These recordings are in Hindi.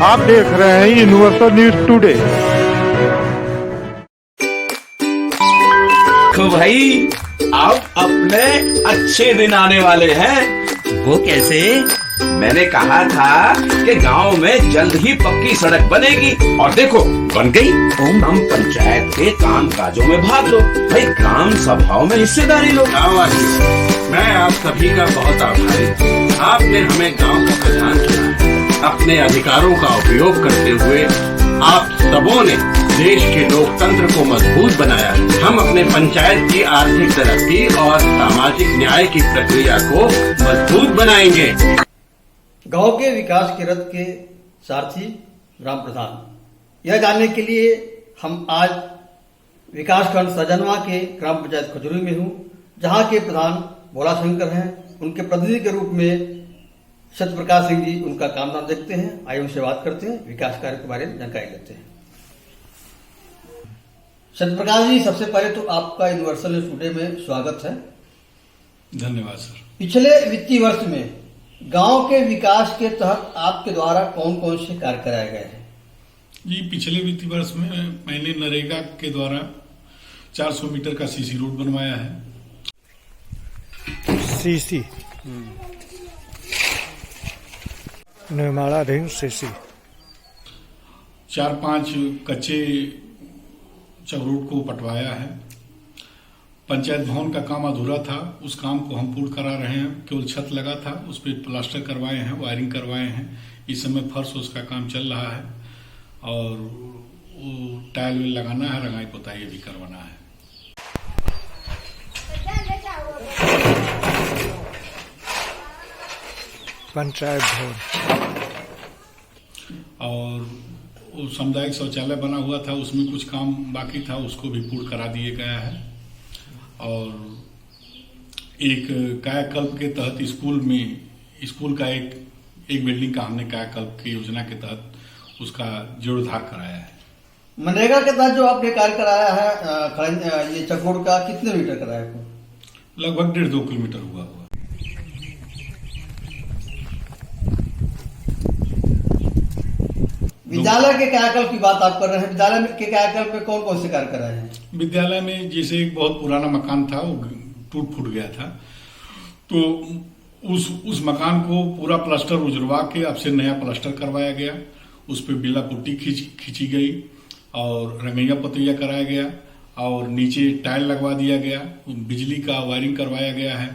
आप देख रहे हैं यूनिवर्सल न्यूज टुडे। तो भाई अब अपने अच्छे दिन आने वाले हैं। वो कैसे? मैंने कहा था कि गांव में जल्द ही पक्की सड़क बनेगी और देखो बन गई। हम पंचायत के काम काजों में भाग लो भाई, ग्राम सभाओं में हिस्सेदारी लो। मैं आप सभी का बहुत आभारी हूँ। आपने हमें गांव का प्रधान चुना। अपने अधिकारों का उपयोग करते हुए आप सबों ने देश के लोकतंत्र को मजबूत बनाया। हम अपने पंचायत की आर्थिक तरक्की और सामाजिक न्याय की प्रक्रिया को मजबूत बनाएंगे। गांव के विकास के रथ के सारथी ग्राम प्रधान, यह जानने के लिए हम आज विकासखंड सजनवा के ग्राम पंचायत खजुरी में हूँ, जहाँ के प्रधान भोला शंकर हैं। उनके प्रतिनिधि के रूप में सत्यप्रकाश सिंह जी उनका काम नाम देखते हैं। आइए उनसे बात करते हैं, विकास कार्य के बारे में जानकारी लेते हैं। सत्यप्रकाश जी, सबसे पहले तो आपका यूनिवर्सल न्यूज टुडे में स्वागत है। धन्यवाद सर। पिछले वित्तीय वर्ष में गांव के विकास के तहत आपके द्वारा कौन कौन से कार्य कराए गए हैं? जी, पिछले वित्तीय वर्ष में मैंने नरेगा के द्वारा 400 मीटर का सीसी रोड बनवाया है। सीसी निर्माणाधीन सीसी 4-5 कच्चे चौरोड को पटवाया है। पंचायत भवन का काम अधूरा था, उस काम को हम पूर्ण करा रहे हैं। केवल छत लगा था, उस पर प्लास्टर करवाए हैं, वायरिंग करवाए हैं। इस समय फर्श उसका काम चल रहा है और वो टाइल भी लगाना है, रंगाई पोताई भी करवाना है। पंचायत भवन और वो सामुदायिक शौचालय बना हुआ था, उसमें कुछ काम बाकी था, उसको भी पूर्ण करा दिए गया है। और एक कायाकल्प के तहत स्कूल का एक बिल्डिंग का हमने कायाकल्प की योजना के तहत उसका जीर्णोद्धार कराया है। मनरेगा के तहत जो आपने कार्य कराया है ये चकोड़ का, कितने मीटर कराया है? लगभग 1.5-2 किलोमीटर हुआ। विद्यालय के कायाकल्प की बात आप कर रहे हैं। विद्यालय के कायाकल्प में कौन कौन से कार्य कराए हैं? विद्यालय में जैसे एक बहुत पुराना मकान था, वो टूट फूट गया था, तो उस मकान को पूरा प्लास्टर उजरवा के अब से नया प्लास्टर करवाया गया। उस पर बिल्ला पुट्टी खींची गई और रंगैया पतैया कराया गया और नीचे टाइल लगवा दिया गया। बिजली का वायरिंग करवाया गया है,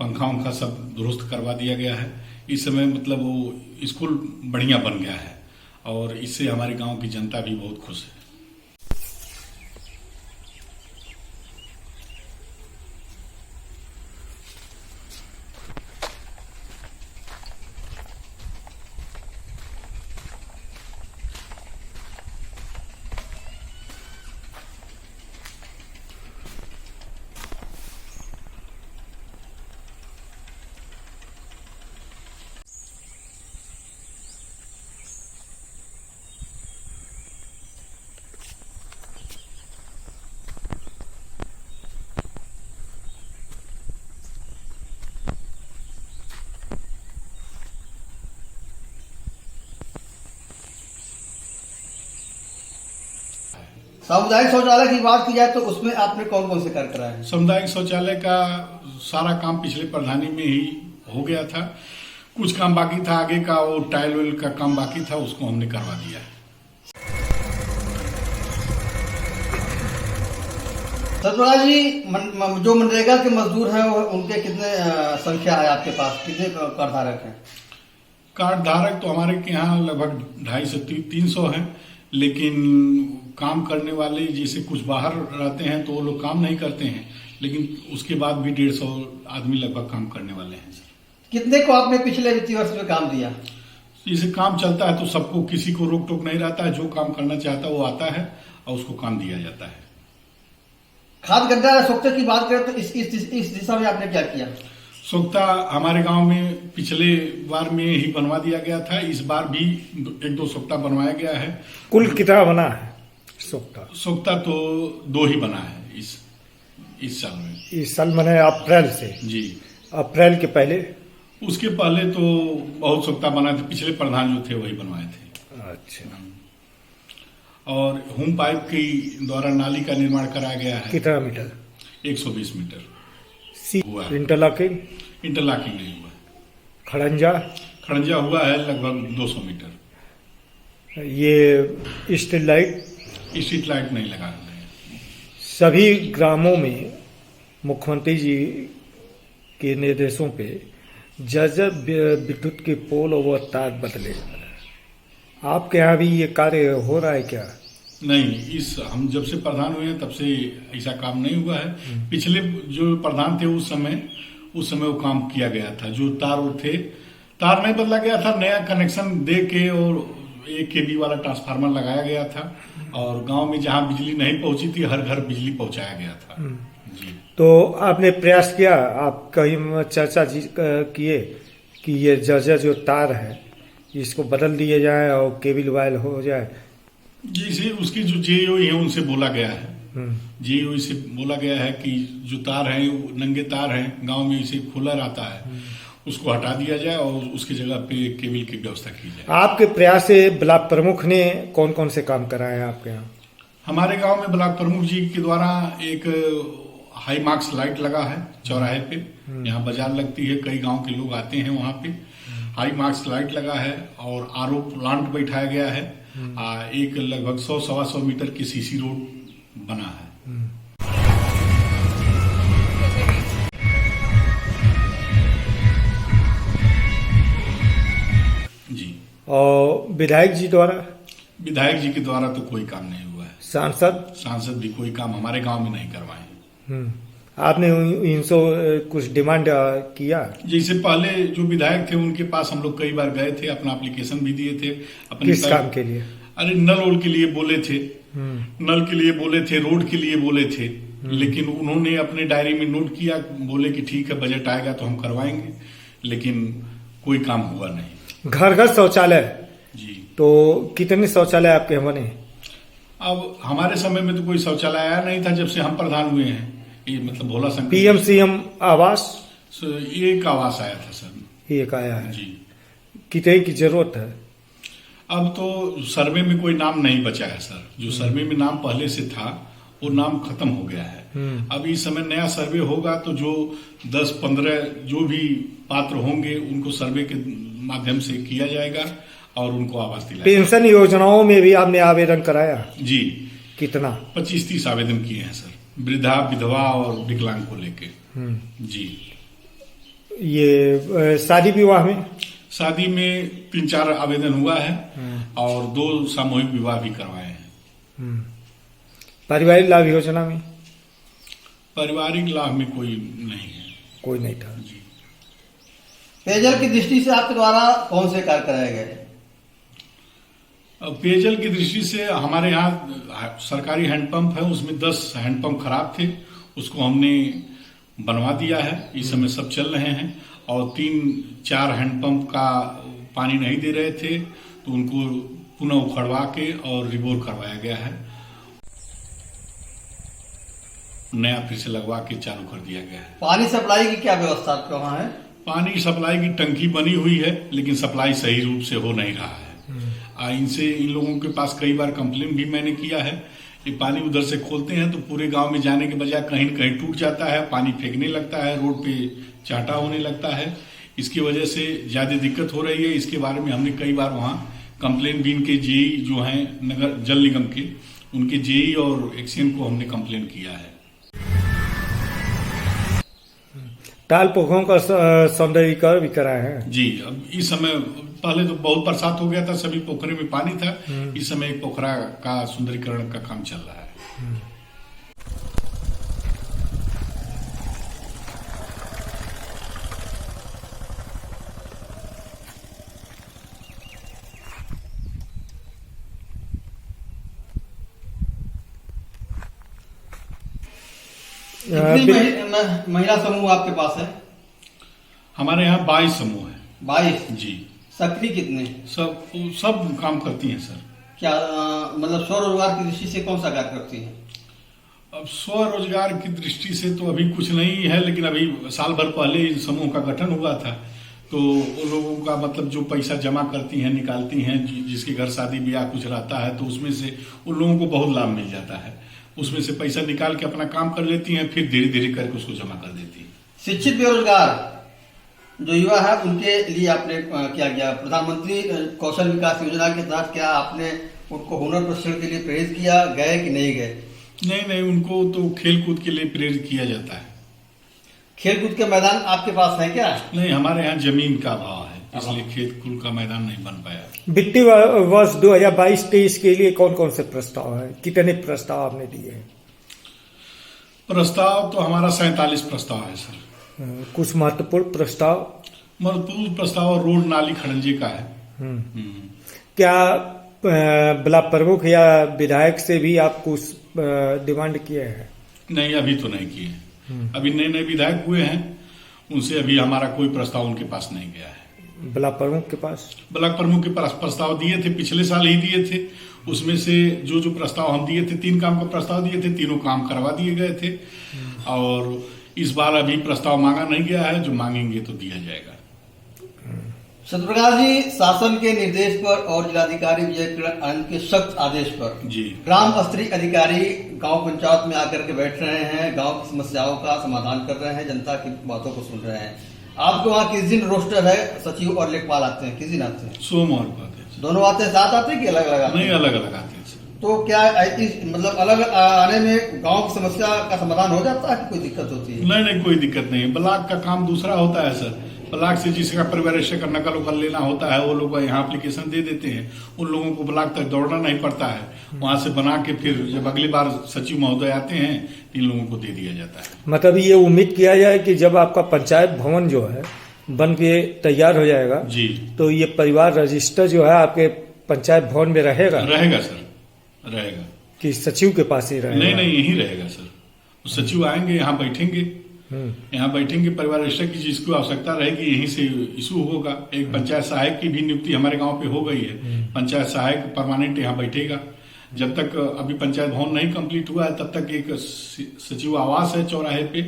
पंखा उंखा सब दुरुस्त करवा दिया गया है। इस समय मतलब वो स्कूल बढ़िया बन गया है और इससे हमारे गांव की जनता भी बहुत खुश है। सामुदायिक शौचालय की बात की जाए तो उसमें आपने कौन कौन से कार्य कराए हैं? सामुदायिक शौचालय का सारा काम पिछले प्रधानी में ही हो गया था। कुछ काम बाकी था, आगे का वो टाइल वेल का काम बाकी था, उसको हमने करवा दिया। सतराज जी, जो मनरेगा के मजदूर हैं उनके कितने संख्या है आपके पास? कितने कार्डधारक हैं? कार्डधारक तो हमारे के यहाँ लगभग 250 से 300 हैं, लेकिन काम करने वाले जैसे कुछ बाहर रहते हैं तो वो लोग काम नहीं करते हैं, लेकिन उसके बाद भी 150 आदमी लगभग काम करने वाले हैं। कितने को आपने पिछले वित्तीय वर्ष में काम दिया? जैसे काम चलता है तो सबको, किसी को रोक टोक नहीं रहता है। जो काम करना चाहता है वो आता है और उसको काम दिया जाता है। खाद गड्ढा सोख्ता की बात करें तो इस दिशा में आपने क्या किया? सोख्ता हमारे गांव में पिछले बार में ही बनवा दिया गया था, इस बार भी 1-2 सोख्ता बनवाया गया है। कुल कितना बना है सोख्ता तो 2 ही बना है इस साल में। इस साल मैंने अप्रैल से? जी, अप्रैल के पहले? उसके पहले तो बहुत सोख्ता बना थे, पिछले प्रधान जो थे वही बनवाए थे। अच्छा, और होम पाइप के द्वारा नाली का निर्माण कराया गया है। कितना मीटर? 120 मीटर सी हुआ है। इंटरलॉकिंग? इंटरलॉकिंग नहीं हुआ। खड़ंजा? खड़ंजा हुआ है लगभग 200 मीटर। ये स्ट्रीट लाइट? स्ट्रीट लाइट नहीं लगा रहे हैं। सभी ग्रामों में मुख्यमंत्री जी के निर्देशों पे जर्जर विद्युत के पोल और तार बदले। आपके यहाँ भी ये कार्य हो रहा है क्या? नहीं, हम जब से प्रधान हुए हैं तब से ऐसा काम नहीं हुआ है। पिछले जो प्रधान थे उस समय वो काम किया गया था। जो तार थे, तार नहीं बदला गया था, नया कनेक्शन दे के और 1 kV वाला ट्रांसफार्मर लगाया गया था, और गांव में जहां बिजली नहीं पहुंची थी हर घर बिजली पहुंचाया गया था। जी। तो आपने प्रयास किया, आप कहीं चर्चा किए कि ये जर्जर जो तार है इसको बदल दिए जाए और केबल वायल हो जाए? जी, उसकी जो जेईओ है उनसे बोला गया है। जेईओ से बोला गया है कि जो तार हैं, नंगे तार हैं, गांव में इसे खुला रहता है, उसको हटा दिया जाए और उसकी जगह पे केबल की व्यवस्था की जाए। आपके प्रयास से ब्लॉक प्रमुख ने कौन कौन से काम कराए हैं आपके यहाँ? हमारे गांव में ब्लॉक प्रमुख जी के द्वारा एक हाई मार्क्स लाइट लगा है चौराहे पे। यहाँ बाजार लगती है, कई गांव के लोग आते हैं वहां पे। हाई मार्क्स लाइट लगा है और आरओ प्लांट बैठाया गया है। एक लगभग 100-125 मीटर की सीसी रोड बना है। जी। और विधायक जी द्वारा? विधायक जी के द्वारा तो कोई काम नहीं हुआ है। सांसद भी कोई काम हमारे गांव में नहीं करवाए। आपने इनसे कुछ डिमांड किया? जैसे पहले जो विधायक थे उनके पास हम लोग कई बार गए थे, अपना एप्लीकेशन भी दिए थे। किस काम के लिए? अरे नल के लिए बोले थे, नल के लिए बोले थे, रोड के लिए बोले थे, लेकिन उन्होंने अपने डायरी में नोट किया, बोले कि ठीक है बजट आएगा तो हम करवाएंगे, लेकिन कोई काम हुआ नहीं। घर घर शौचालय? जी। तो कितने शौचालय आपके यहाँ बने? अब हमारे समय में तो कोई शौचालय आया नहीं था जब से हम प्रधान हुए हैं। ये मतलब भोला संकट PM-CM आवास? एक आवास आया था सर। एक आया है जी। कितने की जरूरत है? अब तो सर्वे में कोई नाम नहीं बचा है सर। जो सर्वे में नाम पहले से था वो नाम खत्म हो गया है। अब इस समय नया सर्वे होगा तो जो 10-15 जो भी पात्र होंगे उनको सर्वे के माध्यम से किया जाएगा और उनको आवास दिलाया। पेंशन योजनाओं में भी आपने आवेदन कराया? जी। कितना? 25-30 आवेदन किए हैं सर, वृद्धा, विधवा और विकलांग को लेके। जी। ये शादी विवाह में? शादी में 3-4 आवेदन हुआ है और 2 सामूहिक विवाह भी करवाए हैं। पारिवारिक लाभ योजना में? पारिवारिक लाभ में कोई नहीं है। कोई नहीं था। जी। पेयजल की दृष्टि से आपके द्वारा कौन से कार्य कराए गए? पेयजल की दृष्टि से हमारे यहाँ सरकारी हैंडपंप है, उसमें 10 हैंडपंप खराब थे, उसको हमने बनवा दिया है। इस समय सब चल रहे हैं। और 3-4 हैंडपंप का पानी नहीं दे रहे थे तो उनको पुनः उखड़वा के और रिबोर करवाया गया है, नया फिर से लगवा के चालू कर दिया गया है। पानी सप्लाई की क्या व्यवस्था आपके वहाँ है? पानी सप्लाई की टंकी बनी हुई है लेकिन सप्लाई सही रूप से हो नहीं रहा है। इन लोगों के पास कई बार कंप्लेन भी मैंने किया है। ये पानी उधर से खोलते हैं तो पूरे गांव में जाने के बजाय कहीं न कहीं टूट जाता है, पानी फेंकने लगता है, रोड पे चाटा होने लगता है। इसकी वजह से ज्यादा दिक्कत हो रही है। इसके बारे में हमने कई बार वहां कंप्लेन भी, इनके जेई जो हैं नगर जल निगम के, उनके जेई और एक्सीएन को हमने कंप्लेन किया है। ताल पोखरों का सौंदर्यीकरण भी कराए हैं? जी। अब इस समय, पहले तो बहुत बरसात हो गया था, सभी पोखरे में पानी था। इस समय एक पोखरा का सुंदरीकरण का काम चल रहा है। कितनी महिला समूह आपके पास है? हमारे यहाँ 22 समूह है। 22? जी। सक्रिय कितने? सब काम करती हैं सर। क्या मतलब स्वरोजगार की दृष्टि से कौन सा कार्य करती है? अब स्वरोजगार की दृष्टि से तो अभी कुछ नहीं है, लेकिन अभी साल भर पहले इस समूह का गठन हुआ था तो वो लोगों का मतलब जो पैसा जमा करती हैं निकालती हैं, जिसके घर शादी ब्याह कुछ रहता है तो उसमें से उन लोगों को बहुत लाभ मिल जाता है। उसमें से पैसा निकाल के अपना काम कर लेती हैं, फिर धीरे धीरे करके उसको जमा कर देती हैं। शिक्षित बेरोजगार जो युवा है उनके लिए आपने क्या किया? प्रधानमंत्री कौशल विकास योजना के तहत क्या आपने उनको हुनर प्रशिक्षण के लिए प्रेरित किया, गए कि नहीं गए? नहीं, उनको तो खेल कूद के लिए प्रेरित किया जाता है। खेल कूद के मैदान आपके पास है क्या? नहीं, हमारे यहाँ जमीन का अभाव है, इसलिए खेल कूद का मैदान नहीं बन पाया। वित्तीय वर्ष 2022-23 के लिए कौन कौन से प्रस्ताव है, कितने प्रस्ताव आपने दिए हैं? प्रस्ताव तो हमारा 47 प्रस्ताव है सर। कुछ महत्वपूर्ण प्रस्ताव रोड नाली खड़ंजे का है। क्या ब्लॉक प्रमुख या विधायक से भी आप कुछ डिमांड किए हैं? नहीं, अभी तो नहीं किए। अभी नए नए विधायक हुए हैं, उनसे अभी हमारा कोई प्रस्ताव उनके पास नहीं गया है। ब्लॉक प्रमुख के पास? ब्लॉक प्रमुख के पास प्रस्ताव दिए थे, पिछले साल ही दिए थे। उसमें से जो जो प्रस्ताव हम दिए थे, 3 काम का प्रस्ताव दिए थे, तीनों काम करवा दिए गए थे। और इस बार अभी प्रस्ताव मांगा नहीं गया है, जो मांगेंगे तो दिया जाएगा। सत्यप्रकाश जी, शासन के निर्देश पर और जिलाधिकारी विजय किरण आनंद के सख्त आदेश पर जी ग्राम स्तरीय अधिकारी गांव पंचायत में आकर के बैठ रहे हैं, गांव की समस्याओं का समाधान कर रहे हैं, जनता की बातों को सुन रहे हैं। आपके वहाँ किस दिन रोस्टर है? सचिव और लेखपाल आते हैं, किस दिन आते हैं? सोमवार को आते हैं। दोनों आते हैं, साथ आते हैं कि अलग अलग आते हैं? नहीं, अलग अलग आते हैं सर। तो क्या मतलब अलग आने में गांव की समस्या का समाधान हो जाता है कि कोई दिक्कत होती है? नहीं, कोई दिक्कत नहीं है। ब्लॉक का काम दूसरा होता है सर। ब्लॉक से जिसका परिवारेश का नकल उकल लेना होता है, वो लोग यहाँ एप्लीकेशन दे देते हैं। उन लोगों को ब्लॉक तक दौड़ना नहीं पड़ता है, वहां से बना के फिर जब अगली बार सचिव महोदय आते हैं, इन लोगों को दे दिया जाता है। मतलब ये उम्मीद किया जाए कि जब आपका पंचायत भवन जो है बन के तैयार हो जाएगा जी, तो ये परिवार रजिस्टर जो है आपके पंचायत भवन में रहेगा सर, रहेगा कि सचिव के पास ही रहेगा? नहीं, यही रहेगा सर। सचिव आएंगे, यहाँ बैठेंगे, परिवार रजिस्टर की जिसको आवश्यकता रहेगी यहीं से इशू होगा। एक पंचायत सहायक की भी नियुक्ति हमारे गांव पे हो गई है। पंचायत सहायक परमानेंट यहाँ बैठेगा। जब तक अभी पंचायत भवन नहीं कंप्लीट हुआ है, तब तक एक सचिव आवास है चौराहे पे,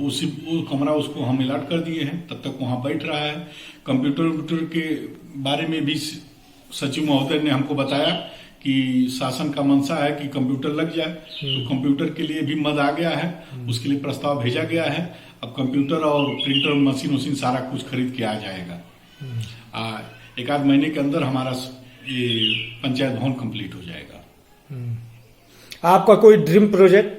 उसी कमरा उसको हम अलॉट कर दिए हैं, तब तक वहां बैठ रहा है। कंप्यूटर के बारे में भी सचिव महोदय ने हमको बताया कि शासन का मंशा है कि कंप्यूटर लग जाए, तो कंप्यूटर के लिए भी मद आ गया है, उसके लिए प्रस्ताव भेजा गया है। अब कंप्यूटर और प्रिंटर मशीन सारा कुछ खरीद के आ जाएगा। 1 आध महीने के अंदर हमारा ये पंचायत भवन कंप्लीट हो जाएगा। आपका कोई ड्रीम प्रोजेक्ट,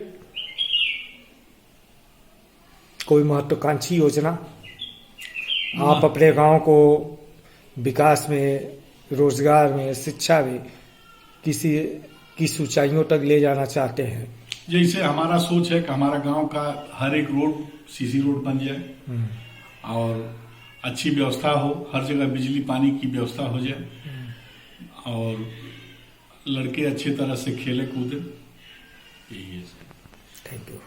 कोई महत्वाकांक्षी योजना आप अपने गांव को विकास में, रोजगार में, शिक्षा में किस ऊंचाइयों तक ले जाना चाहते हैं? जैसे हमारा सोच है कि हमारा गांव का हर एक रोड सीसी रोड बन जाए और अच्छी व्यवस्था हो, हर जगह बिजली पानी की व्यवस्था हो जाए और लड़के अच्छी तरह से खेले कूदे। यही है। Thank you.